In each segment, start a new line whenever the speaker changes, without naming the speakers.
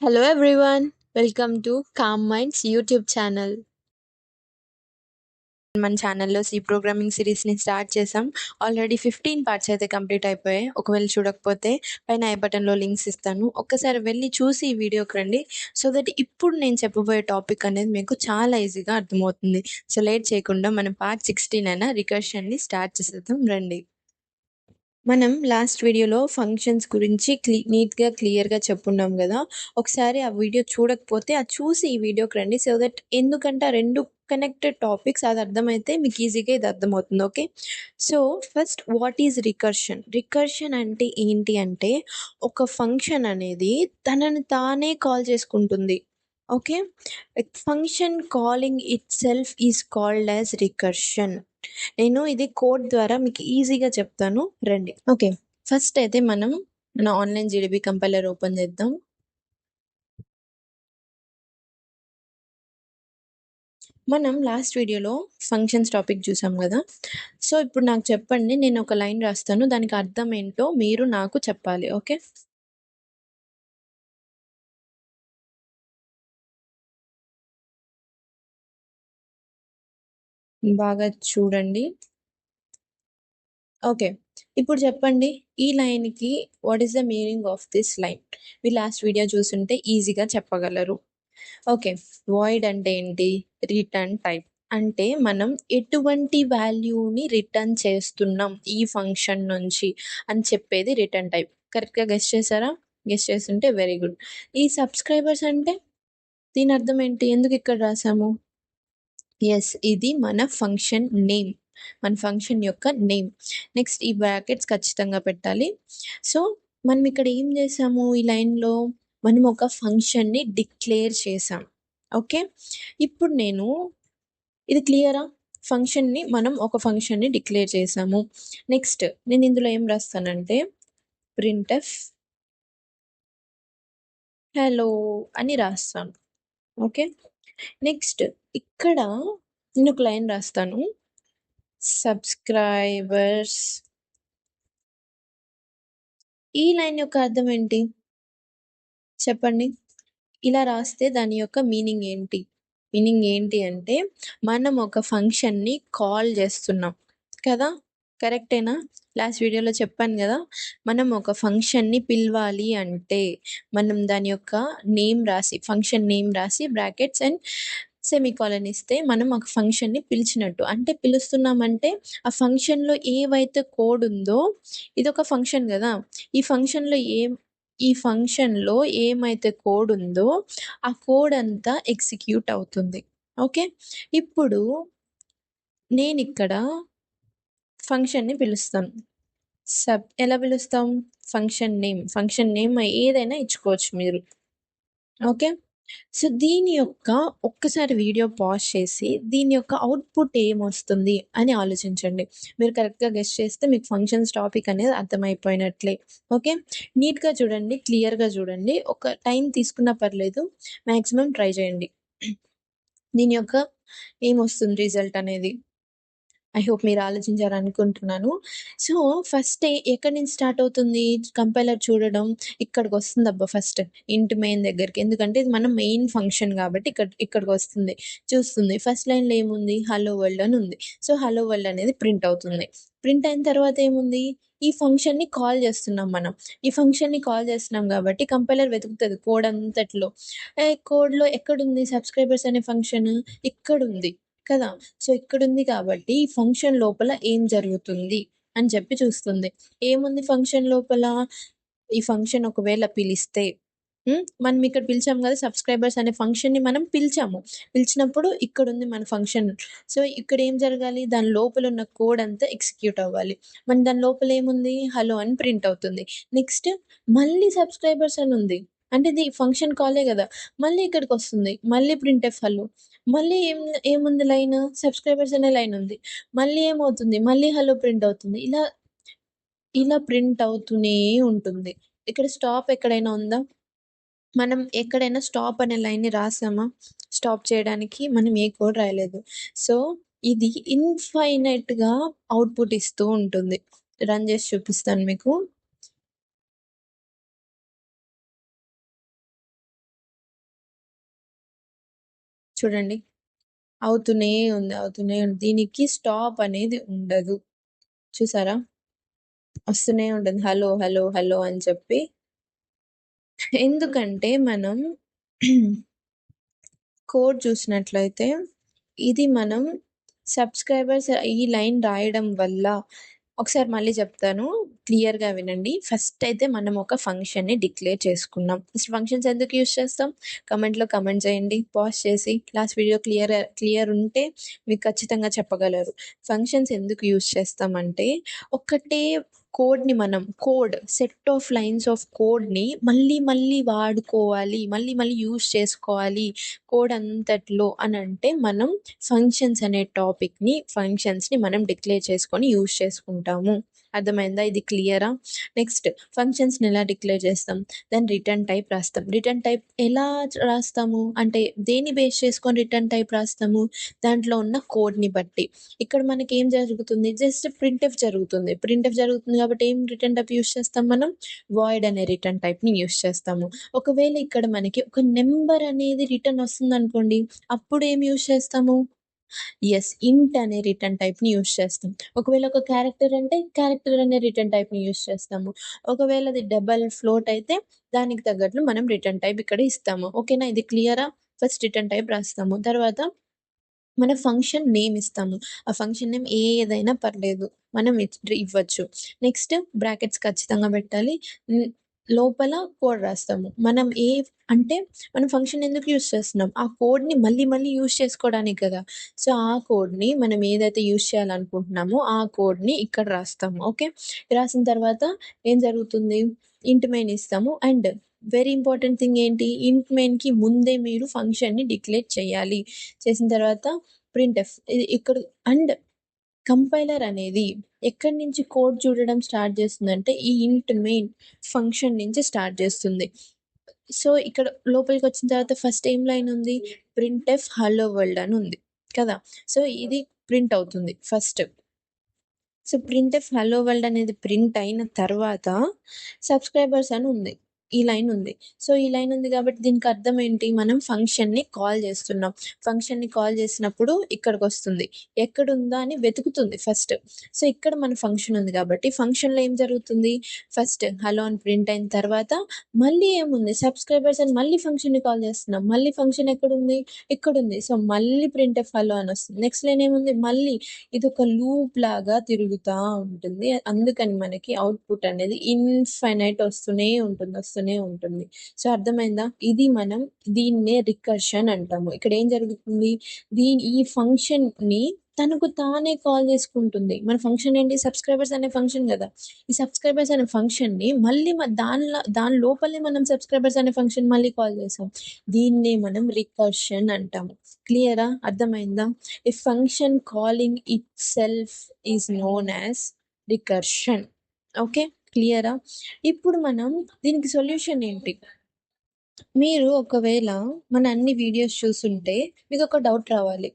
Hello everyone, welcome to Calm Minds YouTube channel. మన ఛానల్లో C programming సిరీస్ని start చేసాం. Already 15 parts అయితే complete అయిపోయాయి. ఒకవేళ చూడకపోతే పైన ఐ బటన్లో లింక్స్ ఇస్తాను, ఒక్కసారి వెళ్ళి చూసి ఈ వీడియోకి రండి. సో దట్ ఇప్పుడు నేను చెప్పబోయే టాపిక్ అనేది మీకు చాలా ఈజీగా అర్థమవుతుంది. సో లేట్ చేయకుండా మనం పార్ట్ 16 అయినా రికర్షన్ని స్టార్ట్ చేసేద్దాం రండి. మనం లాస్ట్ వీడియోలో ఫంక్షన్స్ గురించి నీట్గా క్లియర్గా చెప్పున్నాం కదా. ఒకసారి ఆ వీడియో చూడకపోతే అది చూసి ఈ వీడియోకి రండి. సో దట్ ఎందుకంటే ఆ రెండు కనెక్టెడ్ టాపిక్స్ అది అర్థమైతే మీకు ఈజీగా ఇది అర్థమవుతుంది. Okay, so first what is recursion? Recursion అంటే ఏంటి అంటే ఒక ఫంక్షన్ అనేది తనని తానే కాల్ చేసుకుంటుంది. Okay, function calling it self is called as recursion. నేను ఇది కోడ్ ద్వారా మీకు ఈజీగా చెప్తాను రండి. ఓకే, ఫస్ట్ అయితే మనం మన ఆన్లైన్ జీడీబీ కంపైలర్ ఓపెన్ చేద్దాం. మనం లాస్ట్ వీడియోలో ఫంక్షన్స్ టాపిక్ చూసాం కదా. సో ఇప్పుడు నాకు చెప్పండి, నేను ఒక లైన్ రాస్తాను, దానికి అర్థం ఏంటో మీరు నాకు చెప్పాలి. ఓకే, బాగా చూడండి. ఓకే, ఇప్పుడు చెప్పండి ఈ లైన్కి what is the meaning of this line. మీరు లాస్ట్ వీడియో చూసుంటే ఈజీగా చెప్పగలరు. ఓకే, వాయిడ్ అంటే ఏంటి? Return type. అంటే మనం ఎటువంటి వాల్యూని రిటర్న్ చేస్తున్నాం ఈ ఫంక్షన్ నుంచి అని చెప్పేది రిటర్న్ టైప్. కరెక్ట్గా గెస్ చేశారా? గెస్ చేస్తుంటే వెరీ గుడ్. ఈ సబ్స్క్రైబర్స్ అంటే దీని అర్థం ఏంటి? ఎందుకు ఇక్కడ రాసాము? ఎస్, ఇది మన ఫంక్షన్ నేమ్, మన ఫంక్షన్ యొక్క నేమ్. నెక్స్ట్ ఈ బ్రాకెట్స్ ఖచ్చితంగా పెట్టాలి. సో మనం ఇక్కడ ఏం చేసాము? ఈ లైన్లో మనం ఒక ఫంక్షన్ని డిక్లేర్ చేసాం. ఓకే, ఇప్పుడు నేను ఇది క్లియరా? మనం ఒక ఫంక్షన్ని డిక్లేర్ చేసాము. నెక్స్ట్ నేను ఇందులో ఏం రాస్తానంటే ప్రింట్ఎఫ్ హలో అని రాస్తాను. ఓకే, నెక్స్ట్ ఇక్కడ నేను ఒక లైన్ రాస్తాను, సబ్స్క్రైబర్స్. ఈ లైన్ యొక్క అర్థం ఏంటి చెప్పండి? ఇలా రాస్తే దాని యొక్క మీనింగ్ ఏంటి? మీనింగ్ ఏంటి అంటే మనం ఒక ఫంక్షన్ని కాల్ చేస్తున్నాం కదా. కరెక్టేనా? లాస్ట్ వీడియోలో చెప్పాను కదా, మనం ఒక ఫంక్షన్ని పిలవాలి అంటే మనం దాని యొక్క నేమ్ రాసి, ఫంక్షన్ నేమ్ రాసి బ్రాకెట్స్ అండ్ సెమీకోలన్ ఇస్తే మనం ఒక ఫంక్షన్ని పిలిచినట్టు. అంటే పిలుస్తున్నామంటే ఆ ఫంక్షన్లో ఏవైతే కోడ్ ఉందో, ఇదొక ఫంక్షన్ కదా, ఈ ఫంక్షన్లో ఏమైతే కోడ్ ఉందో ఆ కోడ్ అంతా ఎగ్జిక్యూట్ అవుతుంది. ఓకే, ఇప్పుడు నేనిక్కడ ఫంక్షన్ని పిలుస్తాను. ఎలా పిలుస్తాం? ఫంక్షన్ నేమ్ ఏదైనా ఇచ్చుకోవచ్చు మీరు. ఓకే, సో దీని యొక్క ఒక్కసారి వీడియో పాజ్ చేసి దీని యొక్క అవుట్పుట్ ఏమొస్తుంది అని ఆలోచించండి. మీరు కరెక్ట్గా గెస్ చేస్తే మీకు ఫంక్షన్స్ టాపిక్ అనేది అర్థమైపోయినట్లే. ఓకే, నీట్గా చూడండి, క్లియర్గా చూడండి, ఒక టైం తీసుకున్నా పర్లేదు, మ్యాక్సిమం ట్రై చేయండి. దీని యొక్క ఏమొస్తుంది రిజల్ట్ అనేది ఐ హోప్ మీరు ఆలోచించారనుకుంటున్నాను. సో ఫస్ట్ ఎక్కడి నుంచి స్టార్ట్ అవుతుంది కంపైలర్ చూడడం? ఇక్కడికి వస్తుంది అబ్బా ఫస్ట్, ఇంట్ మెయిన్ దగ్గరికి. ఎందుకంటే ఇది మన మెయిన్ ఫంక్షన్ కాబట్టి ఇక్కడికి వస్తుంది, చూస్తుంది. ఫస్ట్ లైన్లో ఏముంది? హలో వరల్డ్ అని ఉంది. సో హలో వరల్డ్ అనేది ప్రింట్ అవుతుంది. ప్రింట్ అయిన తర్వాత ఏముంది? ఈ ఫంక్షన్ని కాల్ చేస్తున్నాం మనం. ఈ ఫంక్షన్ని కాల్ చేస్తున్నాం కాబట్టి కంపైలర్ వెతుకుతుంది కోడ్ అంతట్లో. కోడ్లో ఎక్కడుంది సబ్స్క్రైబర్స్ అనే ఫంక్షన్? ఇక్కడుంది కదా. సో ఇక్కడుంది కాబట్టి ఈ ఫంక్షన్ లోపల ఏం జరుగుతుంది అని చెప్పి చూస్తుంది. ఏముంది ఫంక్షన్ లోపల? ఈ ఫంక్షన్ ఒకవేళ పిలిస్తే మనం ఇక్కడ పిలిచాం కదా, సబ్స్క్రైబర్స్ అనే ఫంక్షన్ని మనం పిలిచాము. పిలిచినప్పుడు ఇక్కడుంది మన ఫంక్షన్. సో ఇక్కడ ఏం జరగాలి? దాని లోపల ఉన్న కోడ్ అంతా ఎగ్జిక్యూట్ అవ్వాలి. మన దాని లోపల ఏముంది? హలో అని ప్రింట్ అవుతుంది. నెక్స్ట్ మళ్ళీ సబ్స్క్రైబర్స్ అని ఉంది, అంటే ఇది ఫంక్షన్ కాలే కదా. మళ్ళీ ఇక్కడికి వస్తుంది, మళ్ళీ ప్రింట్ఎఫ్ హలో. మళ్ళీ ఏముంది లైన్? సబ్స్క్రైబర్స్ అనే లైన్ ఉంది. మళ్ళీ ఏమవుతుంది? మళ్ళీ హలో ప్రింట్ అవుతుంది. ఇలా ఇలా ప్రింట్ అవుతూనే ఉంటుంది. ఇక్కడ స్టాప్ ఎక్కడైనా ఉందా? మనం ఎక్కడైనా స్టాప్ అనే లైన్‌ని రాసామా? స్టాప్ చేయడానికి మనం ఏ కోడ్ రాయలేదు. సో ఇది ఇన్‌ఫైనైట్‌గా అవుట్‌పుట్ ఇస్తూ ఉంటుంది. రన్ చేసి చూపిస్తాను మీకు. చూడండి అవుతూనే ఉంది. దీనికి స్టాప్ అనేది ఉండదు. చూసారా? వస్తూనే ఉంటుంది. హలో, హలో, హలో అని చెప్పి. ఎందుకంటే మనం కోడ్ చూసినట్లయితే ఇది మనం సబ్స్క్రైబర్స్ ఈ లైన్ రాయడం వల్ల ఒకసారి మళ్ళీ చెప్తాను. క్లియర్‌గా వినండి. ఫస్ట్ అయితే మనం ఒక ఫంక్షన్‌ని డిక్లేర్ చేసుకున్నాం. అసలు ఫంక్షన్స్ ఎందుకు యూజ్ చేస్తాం? కమెంట్‌లో కమెంట్ చేయండి. పాజ్ చేసి లాస్ట్ వీడియో క్లియర్ ఉంటే మీకు ఖచ్చితంగా చెప్పగలరు. ఫంక్షన్స్ ఎందుకు యూజ్ చేస్తామంటే ఒకటే కోడ్‌ని మనం సెట్ ఆఫ్ లైన్స్ ఆఫ్ కోడ్‌ని మళ్ళీ వాడుకోవాలి. మళ్ళీ యూజ్ చేసుకోవాలి కోడ్ అంతట్లో అనంటే మనం ఫంక్షన్స్‌ని మనం డిక్లేర్ చేసుకొని యూజ్ చేసుకుంటాము. అర్థమైందా? ఇది క్లియరా? నెక్స్ట్ ఫంక్షన్స్‌ని ఎలా డిక్లేర్ చేస్తాం? దాని రిటర్న్ టైప్ రాస్తాం. రిటర్న్ టైప్ ఎలా రాస్తాము? అంటే దేన్ని బేస్ చేసుకొని రిటర్న్ టైప్ రాస్తాము? దాంట్లో ఉన్న కోడ్‌ని బట్టి. ఇక్కడ మనకేం జరుగుతుంది? జస్ట్ ప్రింట్ఎఫ్ జరుగుతుంది. ప్రింట్ఎఫ్ జరుగుతుంది కాబట్టి ఏం రిటర్న్ టైప్ యూజ్ చేస్తాం మనం? వాయిడ్ అనే రిటర్న్ టైప్‌ని యూజ్ చేస్తాము. ఒకవేళ ఇక్కడ మనకి ఒక నంబర్ అనేది రిటర్న్ వస్తుందనుకోండి, అప్పుడు ఏం యూజ్ చేస్తాము? ఇంట్ అనే రిటర్న్ టైప్‌ని యూజ్ చేస్తాం. ఒకవేళ ఒక క్యారెక్టర్ అంటే క్యారెక్టర్ అనే రిటర్న్ టైప్‌ని యూజ్ చేస్తాము. ఒకవేళ అది డబుల్ ఫ్లోట్ అయితే దానికి తగ్గట్లు మనం రిటర్న్ టైప్ ఇక్కడ ఇస్తాము. ఓకేనా? ఇది క్లియరా? ఫస్ట్ రిటర్న్ టైప్ రాస్తాము. తర్వాత మన ఫంక్షన్ నేమ్ ఇస్తాము. ఆ ఫంక్షన్ నేమ్ ఏదైనా పర్లేదు. మనం ఇవ్వచ్చు. నెక్స్ట్ బ్రాకెట్స్ ఖచ్చితంగా పెట్టాలి. లోపల కోడ్ రాస్తాము. అంటే మనం ఫంక్షన్ ఎందుకు యూజ్ చేస్తున్నాం? ఆ కోడ్‌ని మళ్ళీ యూజ్ చేసుకోవడానికి కదా! సో, ఆ కోడ్‌ని మనం ఏదైతే యూజ్ చేయాలనుకుంటున్నామో ఆ కోడ్‌ని ఇక్కడ రాస్తాము. ఓకే. రాసిన తర్వాత ఏం జరుగుతుంది? ఇంట్ మెయిన్ ఇస్తాము. అండ్ వెరీ ఇంపార్టెంట్ థింగ్ ఏంటి? ఇంట్ మెయిన్‌కి ముందే మీరు ఫంక్షన్‌ని డిక్లేర్ చేయాలి. చేసిన తర్వాత ప్రింట్ఎఫ్ ఇక్కడ అండ్ కంపైలర్ అనేది ఎక్కడి నుంచి కోడ్ చూడడం స్టార్ట్ చేస్తుందంటే ఈ ఇంట్ మెయిన్ ఫంక్షన్ నుంచి స్టార్ట్ చేస్తుంది. సో, ఇక్కడ లోపలికొచ్చిన తర్వాత ఫస్ట్ ఏం లైన్ ఉంది? ప్రింట్ఎఫ్ హలో వరల్డ్ అని ఉంది కదా! సో, ఇది ప్రింట్ అవుతుంది first. So, printf hello world అనేది ప్రింట్ అయిన తర్వాత సబ్స్క్రైబర్స్ అని ఉంది. ఈ లైన్ ఉంది. సో, ఈ లైన్ ఉంది కాబట్టి దీనికి అర్థం ఏంటి? మనం ఫంక్షన్‌ని కాల్ చేస్తున్నాం. ఫంక్షన్‌ని కాల్ చేసినప్పుడు ఇక్కడికొస్తుంది. ఎక్కడుందా అని వెతుకుతుంది ఫస్ట్. సో, ఇక్కడ మన ఫంక్షన్ ఉంది కాబట్టి ఫంక్షన్‌లో ఏం జరుగుతుంది? ఫస్ట్ హలో అని ప్రింట్ అయిన తర్వాత మళ్ళీ ఏముంది? సబ్స్క్రైబర్స్ అని మళ్ళీ ఫంక్షన్‌ని కాల్ చేస్తున్నాం. మళ్ళీ ఫంక్షన్ ఎక్కడుంది? ఇక్కడుంది. సో, మళ్ళీ ప్రింట్ఎఫ్ హలో అని వస్తుంది. నెక్స్ట్ లైన్ ఏముంది? మళ్ళీ ఇదొక లూప్ లాగా తిరుగుతా ఉంటుంది. అందుకని మనకి అవుట్‌పుట్ అనేది ఇన్‌ఫైనైట్ వస్తూనే ఉంటుంది. సో, అర్థమైందా? ఇది మనం దీన్నే రికర్షన్ అంటాము. ఇక్కడ ఏం జరుగుతుంది? ఈ ఫంక్షన్‌ని తనకు తానే కాల్ చేసుకుంటుంది. మన ఫంక్షన్ ఏంటి? సబ్స్క్రైబర్స్ అనే ఫంక్షన్ గదా! ఈ సబ్స్క్రైబర్స్ అనే ఫంక్షన్‌ని మళ్ళీ దాని లోపలే మనం సబ్స్క్రైబర్స్ అనే ఫంక్షన్ మళ్ళీ కాల్ చేసాం. దీన్నే మనం రికర్షన్ అంటాము. క్లియరా? అర్థమైందా? A function calling itself is known as recursion. Okay. క్లియరా? ఇప్పుడు మనం దీనికి సొల్యూషన్ ఏంటి? మీరు ఒకవేళ మన అన్ని వీడియోస్ చూసుంటే మీకొక డౌట్ రావాలి.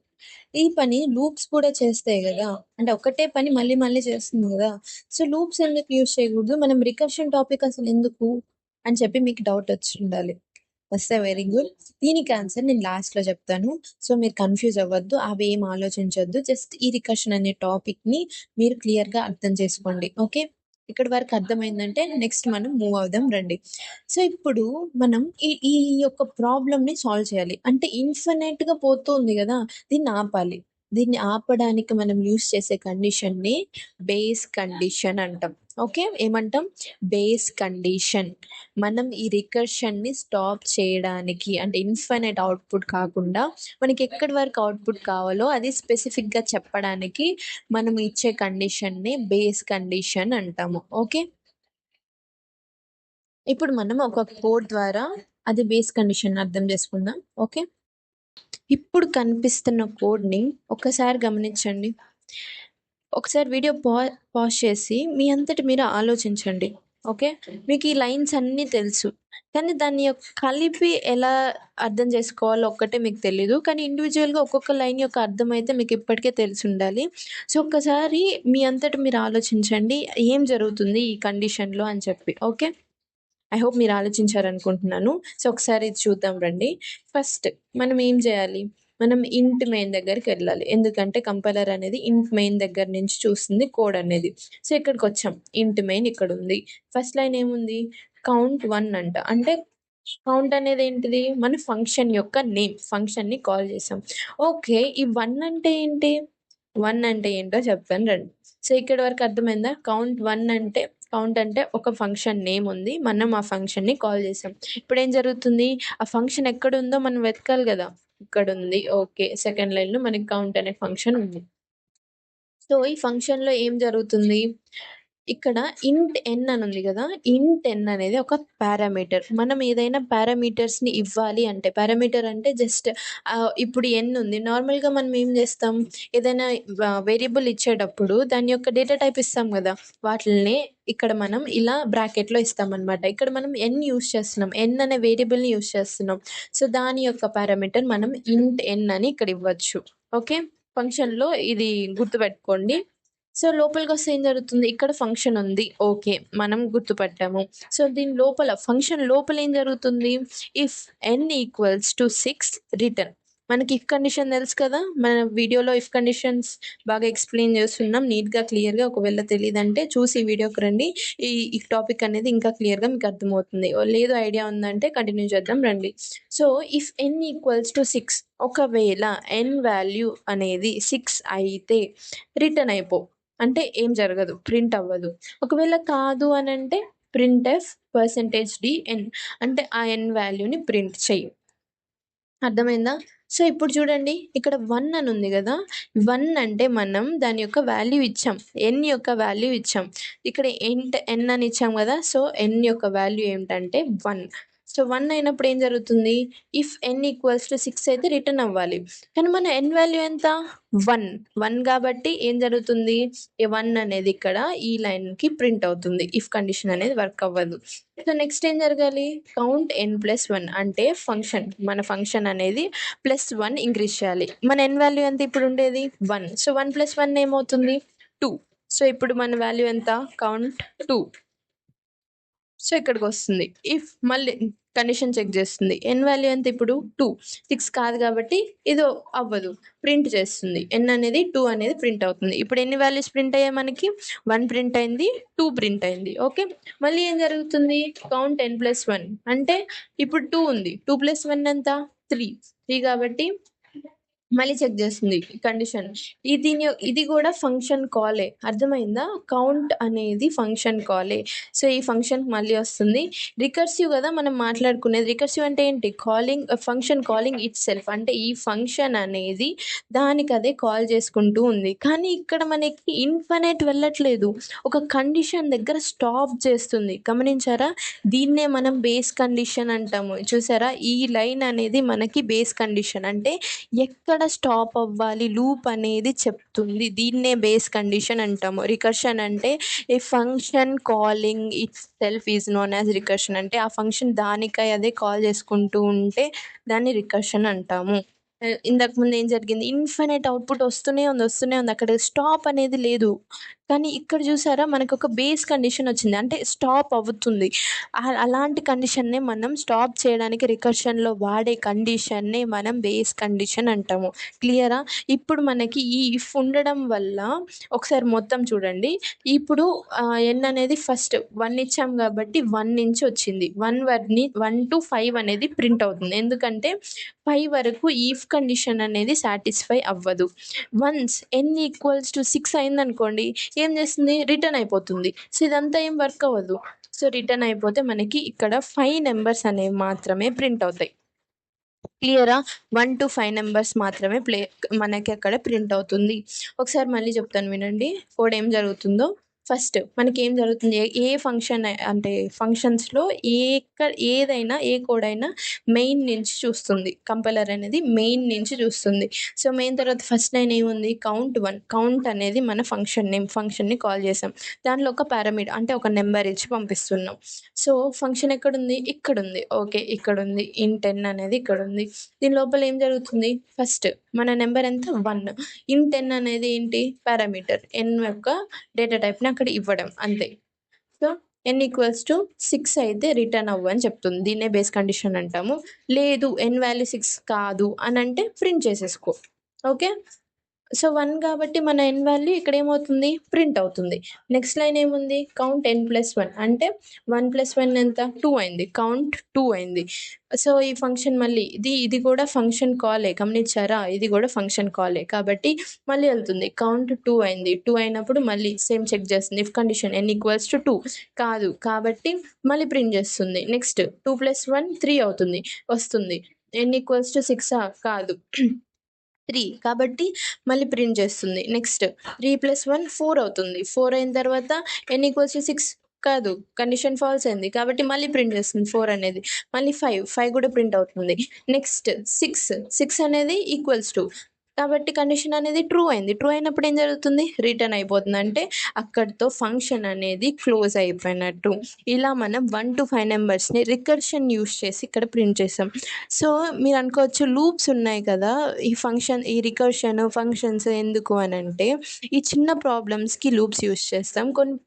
ఈ పని లూప్స్ కూడా చేస్తాయి గదా! అంటే ఒకటే పని మళ్ళీ చేస్తుంది గదా! సో, లూప్స్ ఎందుకు యూజ్ చేయకూడదు? మనం రికర్షన్ టాపిక్ అసలెందుకు? అని చెప్పి మీకు డౌట్ వచ్చుండాలి. వస్తే వెరీ గుడ్. దీనికి ఆన్సర్ నేను లాస్ట్‌లో చెప్తాను. సో, మీరు కన్‌ఫ్యూజ్ అవ్వద్దు. అవేం ఆలోచించొద్దు. జస్ట్ ఈ రికర్షన్ అనే టాపిక్‌ని మీరు క్లియర్‌గా అర్థం చేసుకోండి. ఓకే. ఇక్కడి వరకు అర్థమైందంటే నెక్స్ట్ మనం మూవ్ అవుదాం రండి. సో, ఇప్పుడు మనం ఈ ఈ యొక్క ప్రాబ్లమ్‌ని సాల్వ్ చేయాలి. అంటే ఇన్ఫినైట్‌గా పోతుంది గదా! దీన్ని ఆపాలి. దీన్ని ఆపడానికి మనం యూజ్ చేసే కండిషన్‌ని బేస్ కండిషన్ అంటాం. ఓకే. ఏమంటాం? Base condition. మనం ఈ రికర్షన్‌ని స్టాప్ చేయడానికి అంటే ఇన్ఫినైట్ అవుట్‌పుట్ కాకుండా మనకి ఎక్కడి వరకు అవుట్‌పుట్ కావాలో అది స్పెసిఫిక్‌గా చెప్పడానికి మనం ఇచ్చే కండిషన్‌ని బేస్ కండిషన్ అంటాము. ఓకే. ఇప్పుడు మనం ఒక కోడ్ ద్వారా అది బేస్ కండిషన్ అర్థం చేసుకుందాం. ఓకే. ఇప్పుడు కనిపిస్తున్న కోడ్‌ని ఒక్కసారి గమనించండి. ఒకసారి వీడియో పాజ్ చేసి మీ అంతట మీరు ఆలోచించండి. ఓకే. మీకు ఈ లైన్స్ అన్నీ తెలుసు. కానీ దాన్ని కలిపి ఎలా అర్థం చేసుకోవాలో ఒక్కటే మీకు తెలీదు. కానీ ఇండివిడ్యువల్‌గా ఒక్కొక్క లైన్ యొక్క అర్థమైతే మీకు ఇప్పటికే తెలిసుండాలి. సో, ఒక్కసారి మీ అంతట మీరు ఆలోచించండి. ఏం జరుగుతుంది ఈ కండిషన్‌లో అని చెప్పి. ఓకే. ఐ హోప్ మీరు ఆలోచించారనుకుంటున్నాను. సో, ఒకసారి ఇది చూద్దాం రండి. ఫస్ట్ మనం ఏం చేయాలి? మనం ఇంట్ మెయిన్ దగ్గరికి వెళ్ళాలి. ఎందుకంటే కంపైలర్ అనేది ఇంట్ మెయిన్ దగ్గర నుంచి చూస్తుంది కోడ్ అనేది. సో ఇక్కడికొచ్చాం. ఇంట్ మెయిన్ ఇక్కడుంది. ఫస్ట్ లైన్ ఏముంది? కౌంట్ 1 అంట. అంటే కౌంట్ అనేది ఏంటిది? మన ఫంక్షన్ యొక్క నేమ్. ఫంక్షన్‌ని కాల్ చేసాం. ఓకే. ఈ 1 అంటే ఏంటి? 1 అంటే ఏంటో చెప్తాను రండి. సో ఇక్కడి వరకు అర్థమైందా? కౌంట్ అంటే ఒక ఫంక్షన్ నేమ్ ఉంది. మనం ఆ ఫంక్షన్‌ని కాల్ చేసాం. ఇప్పుడేం జరుగుతుంది? ఆ ఫంక్షన్ ఎక్కడుందో మనం వెతకాలి గదా! ఇక్కడుంది. ఓకే. సెకండ్ లైన్‌లో మనకి కౌంట్ అనే ఫంక్షన్ ఉంది. సో, ఈ ఫంక్షన్‌లో ఏం జరుగుతుంది? ఇక్కడ ఇంట్ n అని ఉంది గదా! ఇంట్ n అనేది ఒక పారామీటర్. మనం ఏదైనా పారామీటర్స్‌ని ఇవ్వాలి అంటే పారామీటర్ అంటే జస్ట్ ఇప్పుడు n ఉంది. నార్మల్‌గా మనం ఏం జేస్తాం? ఏదైనా వేరియబుల్ ఇచ్చేటప్పుడు దాని యొక్క డేటా టైప్ ఇస్తాం గదా! వాటిల్నే ఇక్కడ మనం ఇలా బ్రాకెట్‌లో ఇస్తామనమాట. ఇక్కడ మనం n యూజ్ చేస్తున్నాం. n అనే వేరియబుల్‌ని యూజ్ చేస్తున్నాం. సో, దాని యొక్క పారామీటర్ మనం ఇంట్ n అని ఇక్కడ ఇవ్వచ్చు. ఓకే. ఫంక్షన్‌లో ఇది గుర్తుపెట్టుకోండి. సో, లోపలికొస్తే ఏం జరుగుతుంది? ఇక్కడ ఫంక్షన్ ఉంది. ఓకే. మనం గుర్తుపట్టాము. సో, దీని లోపల ఫంక్షన్ లోపల ఏం జరుగుతుంది? If n equals to 6 return. మనకి ఇఫ్ కండిషన్ తెలుసు కదా! మన వీడియోలో ఇఫ్ కండిషన్స్ బాగా ఎక్స్‌ప్లెయిన్ చేస్తున్నాం నీట్‌గా, క్లియర్‌గా. ఒకవేళ తెలీదంటే చూసి ఈ వీడియోకి రండి. ఈ టాపిక్ అనేది ఇంకా క్లియర్‌గా మీకు అర్థమవుతుంది. లేదు ఐడియా ఉందంటే కంటిన్యూ చేద్దాం రండి. So, if n equals to 6 ఒకవేళ n వాల్యూ అనేది 6 అయితే రిటర్న్ అయిపో. అంటే ఏం జరగదు. ప్రింట్ అవ్వదు. ఒకవేళ కాదు అనంటే ప్రింట్‌ఎఫ్ %d(n) అంటే ఆ n వాల్యూని ప్రింట్ చెయ్యి. అర్థమైందా? సో, ఇప్పుడు చూడండి ఇక్కడ 1 అని ఉంది గదా! 1 అంటే మనం దాని యొక్క వాల్యూ ఇచ్చాం. n యొక్క వాల్యూ ఇచ్చాం. ఇక్కడ n అని ఇచ్చాం గదా! సో, n యొక్క వాల్యూ ఏమిటంటే 1. సో, 1 అయినప్పుడు ఏం జరుగుతుంది? ఇఫ్ n ఈక్వల్స్ టు 6 అయితే రిటర్న్ అవ్వాలి. కానీ మన n వాల్యూ ఎంత? 1. 1 కాబట్టి ఏం జరుగుతుంది? ఈ 1 అనేది ఇక్కడ ఈ లైన్‌కి ప్రింట్ అవుతుంది. ఇఫ్ కండిషన్ అనేది వర్క్ అవ్వదు. సో, నెక్స్ట్ ఏం జరగాలి? కౌంట్ n+1 అంటే మన ఫంక్షన్ అనేది +1 ఇంక్రీజ్ చేయాలి. మన n వాల్యూ ఎంత ఇప్పుడు ఉండేది? 1. సో, 1+1 ఏమవుతుంది? 2. సో, ఇప్పుడు మన వాల్యూ ఎంత? కౌంట్ 2. సో, ఇక్కడికొస్తుంది. ఇఫ్ మళ్ళీ కండిషన్ చెక్ చేస్తుంది. n వాల్యూ ఎంత ఇప్పుడు? 2. 6 కాదు కాబట్టి ఇది అవ్వదు. ప్రింట్ చేస్తుంది. n అనేది 2 అనేది ప్రింట్ అవుతుంది. ఇప్పుడు ఎన్ని వాల్యూస్ ప్రింట్ అయ్యాయి మనకి? 1 ప్రింట్ అయింది. 2 ప్రింట్ అయింది. ఓకే. మళ్ళీ ఏం జరుగుతుంది? కౌంట్ n+1 అంటే ఇప్పుడు 2 ఉంది. 2+1 ఎంత? 3. 3 కాబట్టి మళ్ళీ చెక్ చేస్తుంది కండిషన్. ఇది కూడా ఫంక్షన్ కాలే. అర్థమైందా? కౌంట్ అనేది ఫంక్షన్ కాలే. సో, ఈ ఫంక్షన్ మళ్ళీ వస్తుంది. రికర్సివ్ గదా మనం మాట్లాడుకునేది. రికర్సివ్ అంటే ఏంటి? Function calling itself. అంటే ఈ ఫంక్షన్ అనేది దానికదే కాల్ చేసుకుంటూ ఉంది. కానీ ఇక్కడ మనకి ఇన్ఫినైట్ వెళ్ళట్లేదు. ఒక కండిషన్ దగ్గర స్టాప్ చేస్తుంది. గమనించారా? దీన్నే మనం బేస్ కండిషన్ అంటాము. చూసారా? ఈ లైన్ అనేది మనకి బేస్ కండిషన్. అంటే ఎక్కడ స్టాప్ అవ్వాలి లూప్ అనేది చెప్తుంది. దీన్నే బేస్ కండిషన్ అంటాము. రికర్షన్ అంటే a function calling itself is known as recursion. అంటే ఆ ఫంక్షన్ దానికై అదే కాల్ చేసుకుంటూ ఉంటే దాన్ని రికర్షన్ అంటాము. ఇంతకు ముందు ఏం జరిగింది? ఇన్ఫినైట్ అవుట్‌పుట్ వస్తూనే ఉంది. అక్కడ స్టాప్ అనేది లేదు. కానీ ఇక్కడ చూసారా మనకొక బేస్ కండిషన్ వచ్చింది. అంటే స్టాప్ అవుతుంది. అలాంటి కండిషన్‌నే మనం స్టాప్ చేయడానికి రికర్షన్‌లో వాడే కండిషన్‌నే మనం బేస్ కండిషన్ అంటాము. క్లియరా? ఇప్పుడు మనకి ఈ ఇఫ్ ఉండడం వల్ల ఒకసారి మొత్తం చూడండి. ఇప్పుడు n అనేది ఫస్ట్ 1 ఇచ్చాం కాబట్టి 1 నుంచి వచ్చింది. 1-5 అనేది ప్రింట్ అవుతుంది. ఎందుకంటే 5 వరకు ఈఫ్ కండిషన్ అనేది సాటిస్ఫై అవ్వదు. వన్స్ n ఈక్వల్స్ టు 6 అయిందనుకోండి ఏం చేస్తుంది? రిటర్న్ అయిపోతుంది. సో, ఇదంతా ఏం వర్క్ అవ్వదు. సో, రిటర్న్ అయిపోతే మనకి ఇక్కడ 5 నంబర్స్ అనేవి మాత్రమే ప్రింట్ అవుతాయి. క్లియరా? 1-5 నంబర్స్ మాత్రమే మనకి అక్కడ ప్రింట్ అవుతుంది. ఒకసారి మళ్ళీ చెప్తాను వినండి. కోడ్ ఏం జరుగుతుందో. ఫస్ట్ మనకేం జరుగుతుంది? ఏ ఫంక్షన్ అంటే ఫంక్షన్స్‌లో ఏదైనా ఏ కోడ్ అయినా మెయిన్ నుంచి చూస్తుంది. కంపైలర్ అనేది మెయిన్ నుంచి చూస్తుంది. సో, మెయిన్ తర్వాత ఫస్ట్ లైన్ ఏముంది? కౌంట్ 1. కౌంట్ అనేది మన ఫంక్షన్ నేమ్. ఫంక్షన్‌ని కాల్ చేసాం. దాంట్లో ఒక పారామీటర్ అంటే ఒక నంబర్ ఇచ్చి పంపిస్తున్నాం. సో, ఫంక్షన్ ఎక్కడుంది? ఇక్కడుంది. ఓకే. ఇక్కడుంది. ఇంట్ n అనేది ఇక్కడుంది. దీని లోపల ఏం జరుగుతుంది? ఫస్ట్ మన నంబర్ ఎంత? 1. ఇంట్ n అనేది ఏంటి? పారామీటర్. n యొక్క డేటా టైప్‌ని అక్కడ ఇవ్వడం అంతే. సో, n=6 అయితే రిటర్న్ అవ్వు అని చెప్తుంది. దీన్నే బేస్ కండిషన్ అంటాము. లేదు n వాల్యూ 6 కాదు అని అంటే ప్రింట్ చేసేసుకో. ఓకే. సో 1 కాబట్టి మన n వాల్యూ ఇక్కడ ఏమవుతుంది ప్రింట్ అవుతుంది. నెక్స్ట్ లైన్ ఏముంది కౌంట్ n+1 అంటే 1+1 ఎంత 2 అయింది. కౌంట్ 2 అయింది. సో ఈ ఫంక్షన్ మళ్ళీ ఇది కూడా ఫంక్షన్ కాలే గమనించారా? ఇది కూడా ఫంక్షన్ కాలే కాబట్టి మళ్ళీ వెళ్తుంది. కౌంట్ 2 అయింది. 2 అయినప్పుడు మళ్ళీ సేమ్ చెక్ చేస్తుంది. ఇఫ్ కండిషన్ n=2 కాదు కాబట్టి మళ్ళీ ప్రింట్ చేస్తుంది. నెక్స్ట్ 2+1 3 అవుతుంది వస్తుంది. n=6 కాదు 3 కాబట్టి మళ్ళీ ప్రింట్ చేస్తుంది. నెక్స్ట్ 3+1 4 అవుతుంది. 4 అయిన తర్వాత n=6 కాదు కండిషన్ ఫాల్స్ అయింది కాబట్టి మళ్ళీ ప్రింట్ చేస్తుంది 4 అనేది. మళ్ళీ 5 కూడా ప్రింట్ అవుతుంది. నెక్స్ట్ 6 అనేది =2 కాబట్టి కండిషన్ అనేది ట్రూ అయింది. ట్రూ అయినప్పుడు ఏం జరుగుతుంది రిటర్న్ అయిపోతుంది. అంటే అక్కడితో ఫంక్షన్ అనేది క్లోజ్ అయిపోయినట్టు. ఇలా మనం 1 to 5 నెంబర్స్ని రికర్షన్ యూస్ చేసి ఇక్కడ ప్రింట్ చేసాం. సో మీరు అనుకోవచ్చు లూప్స్ ఉన్నాయి కదా ఈ రికర్షన్ ఫంక్షన్స్ ఎందుకు అని అంటే ఈ చిన్న ప్రాబ్లమ్స్కి లూప్స్ యూస్ చేస్తాం. కొన్ని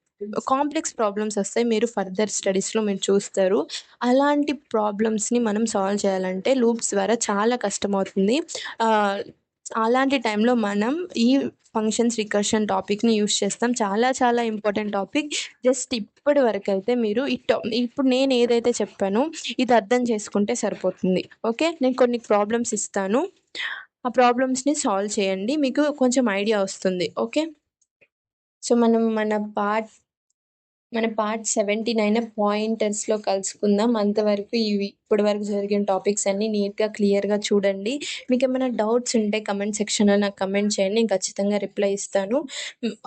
కాంప్లెక్స్ ప్రాబ్లమ్స్ వస్తాయి. మీరు ఫర్దర్ స్టడీస్లో మీరు చూస్తారు. అలాంటి ప్రాబ్లమ్స్ని మనం సాల్వ్ చేయాలంటే లూప్స్ ద్వారా చాలా కష్టమవుతుంది. అలాంటి టైంలో మనం ఈ ఫంక్షన్స్ రికర్షన్ టాపిక్ని యూస్ చేస్తాం. చాలా చాలా ఇంపార్టెంట్ టాపిక్. జస్ట్ ఇప్పటి వరకు అయితే మీరు ఇప్పుడు నేను ఏదైతే చెప్పానో ఇది అర్థం చేసుకుంటే సరిపోతుంది. ఓకే. నేను కొన్ని ప్రాబ్లమ్స్ ఇస్తాను. ఆ ప్రాబ్లమ్స్ని సాల్వ్ చేయండి. మీకు కొంచెం ఐడియా వస్తుంది. ఓకే. సో మనం మన పార్ట్ 79 పాయింటర్స్లో కలుసుకుందాం. అంతవరకు ఇప్పటి వరకు జరిగిన టాపిక్స్ అన్నీ నీట్గా క్లియర్గా చూడండి. మీకు ఏమైనా డౌట్స్ ఉంటే కమెంట్ సెక్షన్లో నాకు కమెంట్ చేయండి. నేను ఖచ్చితంగా రిప్లై ఇస్తాను.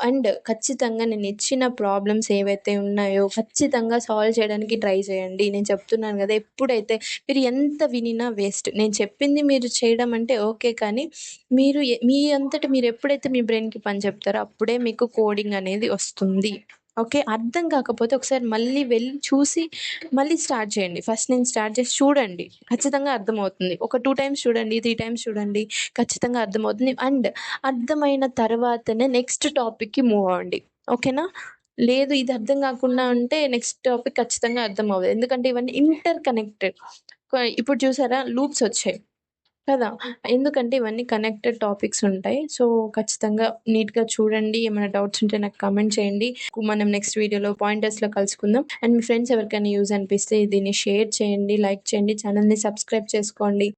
అండ్ ఖచ్చితంగా నేను ఇచ్చిన ప్రాబ్లమ్స్ ఏవైతే ఉన్నాయో ఖచ్చితంగా సాల్వ్ చేయడానికి ట్రై చేయండి. నేను చెప్తున్నాను కదా ఎప్పుడైతే మీరు ఎంత వినినా వేస్ట్. నేను చెప్పింది మీరు చేయడం అంటే ఓకే, కానీ మీరు మీ అంతట మీరు ఎప్పుడైతే మీ బ్రెయిన్కి పని చెప్తారో అప్పుడే మీకు కోడింగ్ అనేది వస్తుంది. ఓకే. అర్థం కాకపోతే ఒకసారి మళ్ళీ వెళ్ళి చూసి మళ్ళీ స్టార్ట్ చేయండి. ఫస్ట్ నేను స్టార్ట్ చేసి చూడండి, ఖచ్చితంగా అర్థమవుతుంది. ఒక 2 టైమ్స్ చూడండి, 3 టైమ్స్ చూడండి, ఖచ్చితంగా అర్థమవుతుంది. అండ్ అర్థమైన తర్వాతనే నెక్స్ట్ టాపిక్కి మూవ్ అవ్వండి. ఓకేనా? లేదు ఇది అర్థం కాకుండా ఉంటే నెక్స్ట్ టాపిక్ ఖచ్చితంగా అర్థం అవ్వదు. ఎందుకంటే ఇవన్నీ ఇంటర్ కనెక్టెడ్. ఇప్పుడు చూసారా లూప్స్ వచ్చాయి కదా! ఎందుకంటే ఇవన్నీ కనెక్టెడ్ టాపిక్స్ ఉంటాయి. సో ఖచ్చితంగా నీట్‌గా చూడండి. ఏమైనా డౌట్స్ ఉంటే నాకు కామెంట్ చేయండి. మనం నెక్స్ట్ వీడియోలో పాయింటర్స్‌లో కలుసుకుందాం. అండ్ మీ ఫ్రెండ్స్ ఎవరికైనా యూజ్ అనిపిస్తే దీన్ని షేర్ చేయండి, లైక్ చేయండి, ఛానల్‌ని సబ్స్క్రైబ్ చేసుకోండి.